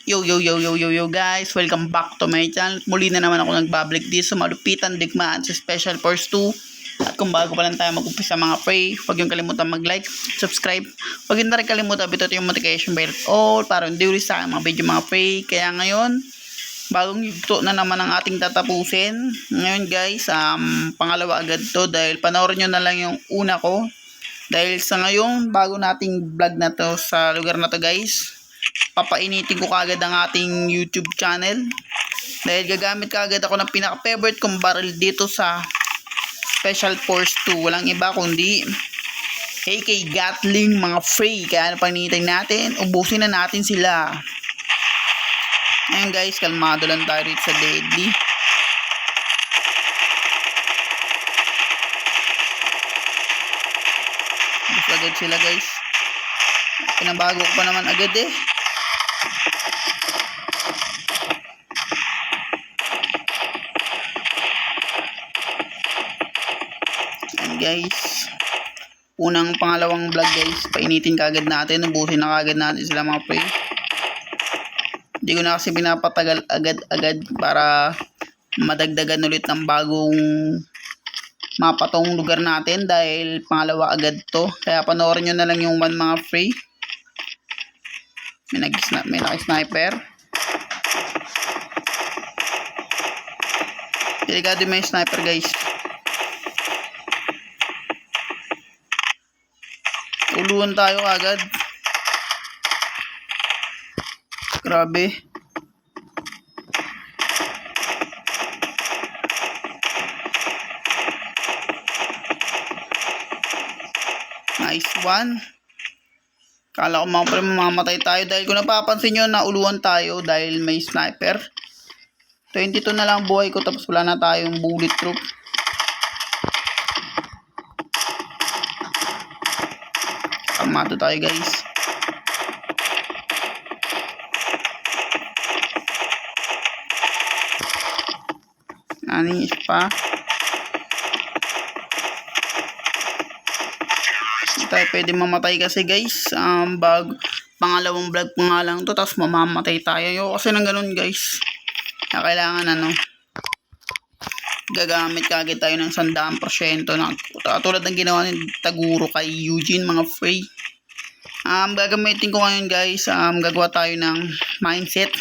Yo guys, welcome back to my channel. Muli na naman ako nagbabalik dito sa Malupitan Digmaan sa Special Force 2. At kung bago pa lang tayo mag-umpisa mga pre, huwag yung kalimutan mag-like, subscribe. Huwag yung na rin kalimutan bito yung notification bell all para hindi ulit sa akin mga video mga pre. Kaya ngayon, bagong yugto na naman ang ating tatapusin. Ngayon guys, pangalawa agad to dahil panoorin nyo na lang yung una ko. Dahil sa ngayon, bago nating vlog na to sa lugar na to guys, papainitin ko kagad ang ating YouTube channel dahil gagamit kagad ako ng pinaka-favorite kong barrel dito sa Special Force 2. Walang iba kundi AK Gatling mga free. Kaya panitin natin, ubusin na natin sila. Ayun guys, kalmado lang tayo rito sa deadly. Ubus agad sila guys. Pinabago ko pa naman agad eh. And guys, pangalawang vlog guys, painitin kagad natin, ubusin na kagad natin sila mga pre. Hindi ko na kasi pinapatagal agad-agad para madagdagan ulit ng bagong mapa tong lugar natin dahil pangalawa agad to. Kaya panoorin nyo na lang yung one mga free. May naki-sniper. Delikado may sniper guys. Uluan tayo agad. Grabe. Nice one. Kala ko mga pre mamamatay tayo dahil kung napapansin nyo na uluan tayo dahil may sniper. 22 na lang buhay ko tapos wala na tayong bulletproof. Kamado tayo guys. Aning ispa. Hindi tayo pwede mamatay kasi guys. Pangalawang vlog pa nga lang to tapos mamamatay tayo. Ayoko kasi ng ganun guys. Kaya kailangan gagamit kagad tayo ng 100% na tulad ng ginawa ni Taguro kay Eugene mga free. Gagamitin ko ngayon guys, gagawa tayo ng mindset.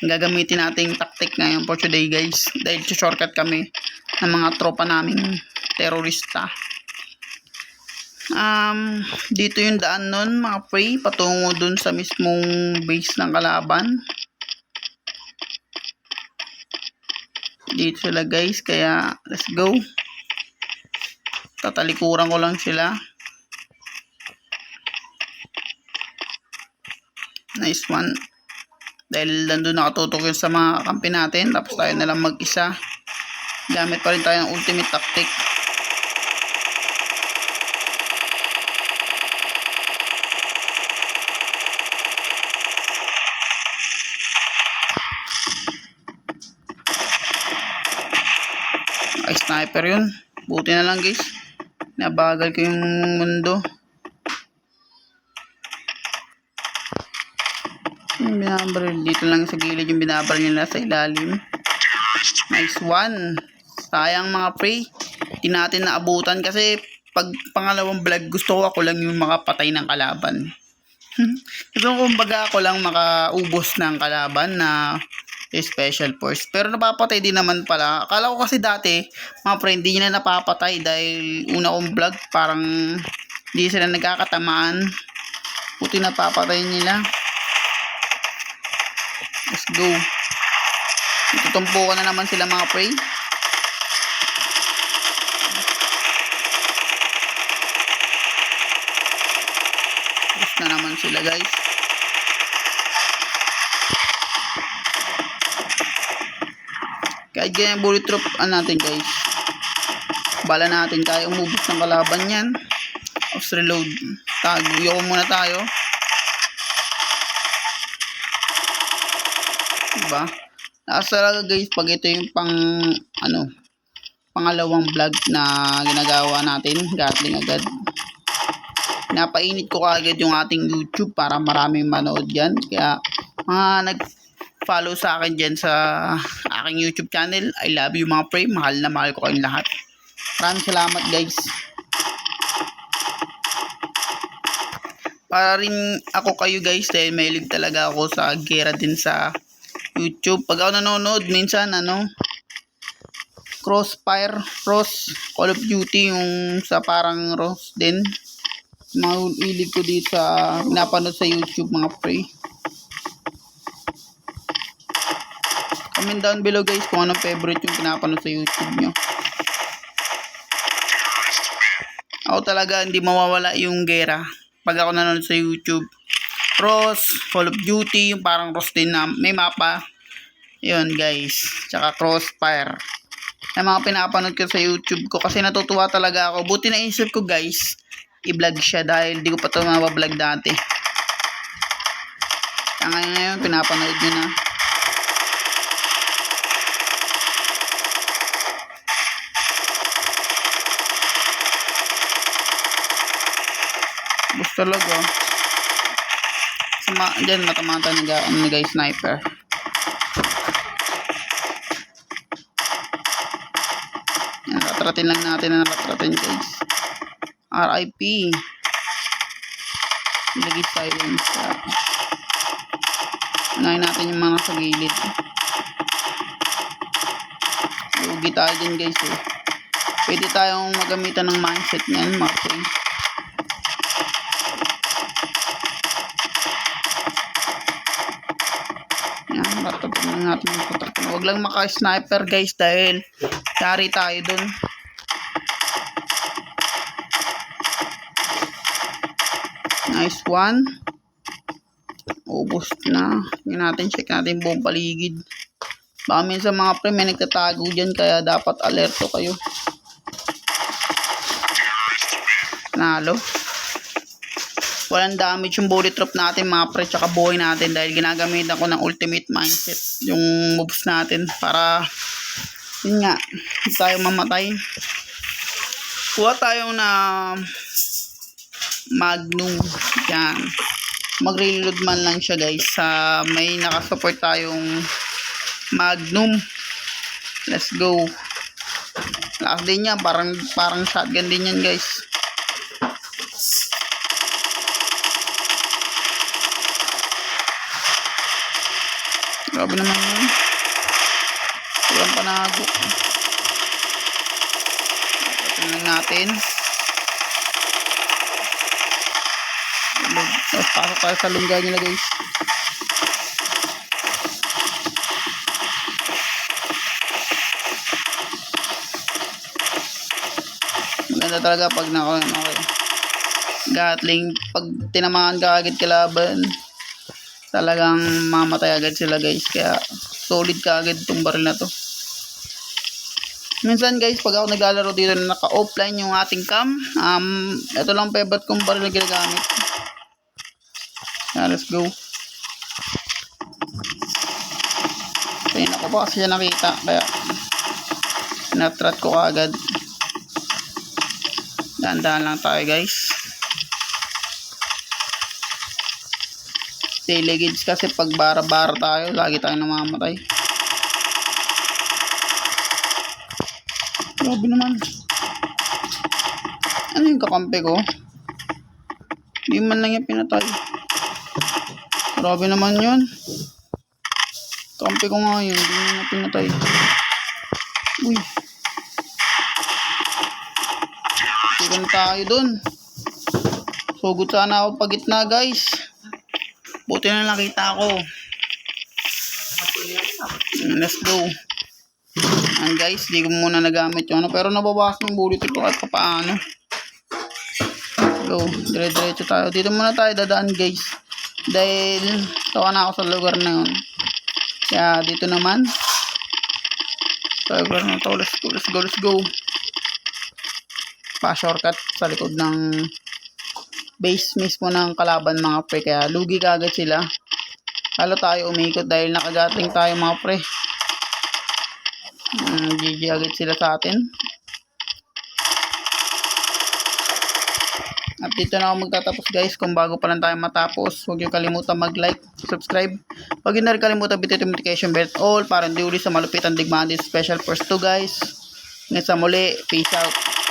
Gagamitin nating tactic ngayon for today guys dahil shortcut kami ng mga tropa naming terorista. Dito yung daan nun mga free patungo dun sa mismong base ng kalaban. Dito sila guys, kaya let's go. Tatalikuran ko lang sila. Nice one. Dahil nandun nakatutok yun sa mga kampi natin, tapos tayo na lang mag-isa. Gamit pa rin tayo ng ultimate tactic. Ay, sniper yun. Buti na lang guys. Nabagal ko yung mundo. Yung binabaril. Dito lang sa gilid yung binabaril nila sa ilalim. Nice one. Sayang mga pre. Hindi natin naabutan kasi pag pangalawang vlog gusto ko ako lang yung makapatay ng kalaban. Gusto ko kumbaga ako lang makaubos ng kalaban na Special Force. Pero napapatay din naman pala. Akala ko kasi dati, mga friend, hindi na napapatay dahil una kong vlog, parang hindi sila nagkakatamaan. Puti napapatay nila. Let's go. Itutumpukan na naman sila mga prey. Gusto na naman sila guys. Kahit ganyan bulletproof natin guys. Bala natin kaya umubos ng kalaban yan. Off reload. Taguyo muna tayo. Diba? Nakasalaga guys pag ito yung pangalawang vlog na ginagawa natin. Gatling agad. Napainit ko kagad yung ating YouTube para maraming manood yan. Kaya mga nag-follow sa akin dyan sa aking YouTube channel. I love you mga pre. Mahal na mahal ko kayong lahat. Maraming salamat guys. Para rin ako kayo guys dahil mahilig talaga ako sa gera din sa YouTube. Pag ako nanonood minsan Crossfire, Call of Duty yung sa parang Rose din. Mahilig ko dito sa napanood sa YouTube mga pre. Comment down below guys kung anong favorite yung pinapanood sa YouTube nyo. Ako talaga hindi mawawala yung gera pag ako nanonood sa YouTube. Call of Duty, yung parang Rose din na may mapa. Yun guys, tsaka Crossfire. Yung mga pinapanood ko sa YouTube ko kasi natutuwa talaga ako. Buti naisip ko guys, i-vlog siya dahil di ko pa ito mabablog dati. Kaya ngayon pinapanood nyo na. Gusto talaga. Diyan matamata na guys sniper. Yan, ratratin lang natin na ratratin guys. RIP. Ilagay silence. Unahin natin yung mga sa gilid. Lugi tayo din guys eh. Pwede tayong magamitan ng mindset niyan mga pre. Yan, ratratin lang natin yung ratratin. Huwag lang maka-sniper guys dahil yari tayo dun. Nice one. Ubos na. Check natin buong paligid. Baka minsan mga pre may nagtatago dyan kaya dapat alerto kayo. Nalo. Walang damage yung bullet drop natin mga pre tsaka buhay natin dahil ginagamitan ko ng ultimate mindset yung moves natin para yun nga hindi tayo mamatay. Kuha tayo na Magnum. Yan. Mag-reload man lang siya guys. May nakasupport tayong Magnum. Let's go. Lakas din yan. Parang shotgun din yan guys. Grabe naman yun. Walang panago. Tingnan natin. Tapos pasok tayo sa lungga nila guys. Maganda talaga pag Gatling. Pag tinamaan ka agad kalaban, talagang mamatay agad sila guys. Kaya solid ka agad itong baril na to. Minsan guys pag ako naglalaro dito na naka-offline yung ating cam, ito lang favorite kong baril na ginagamit. Let's go. Ayun ako pa kasi siya nakita kaya natrat ko agad. Dahan-dahan lang tayo guys. Daily gauge kasi pag bara-bara tayo lagi tayo namamatay. Grabe naman. Ano yung kakampi ko? Hindi man lang yung pinatay. Grabe naman yun. Kampi ko nga yun. Hindi na pinatay. Uy. Sigan tayo dun. Sugod sana ako pagitna guys. Buti na nakita ako. Let's go. And guys, di ko muna nagamit yung pero nababawas ng bullet ito kahit paano. Go. Dire-diretso tayo. Dito muna tayo dadaan guys. Dahil tawa na ako sa lugar na yun. Kaya dito naman sa lugar na to. Let's go. Pa-shortcut sa likod ng base mismo ng kalaban mga pre. Kaya lugi ka agad sila. Lalo tayo umikot dahil nakagating tayo mga pre. GG agad sila sa atin. At dito na ako magtatapos guys. Kung bago pa lang tayo matapos, huwag niyo kalimutan mag-like, subscribe. Huwag niyo na rin kalimutan bitin notification bell all para hindi uli sa malupitan digmaan din special first 2 guys. Ngayon sa muli, peace out.